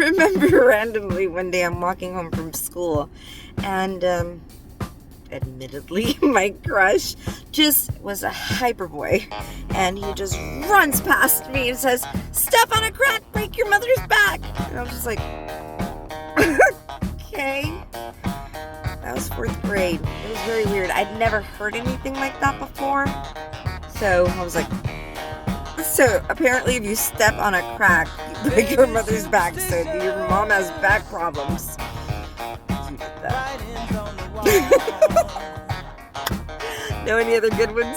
remember randomly one day I'm walking home from school, and admittedly, my crush just was a hyper boy, and he just runs past me and says, "Step on a crack, break your mother's back." And I was just like, okay. That was 4th grade. It was very weird. I'd never heard anything like that before. So I was like, so apparently if you step on a crack, you break your mother's back, so your mom has back problems. You did that. Know any other good ones?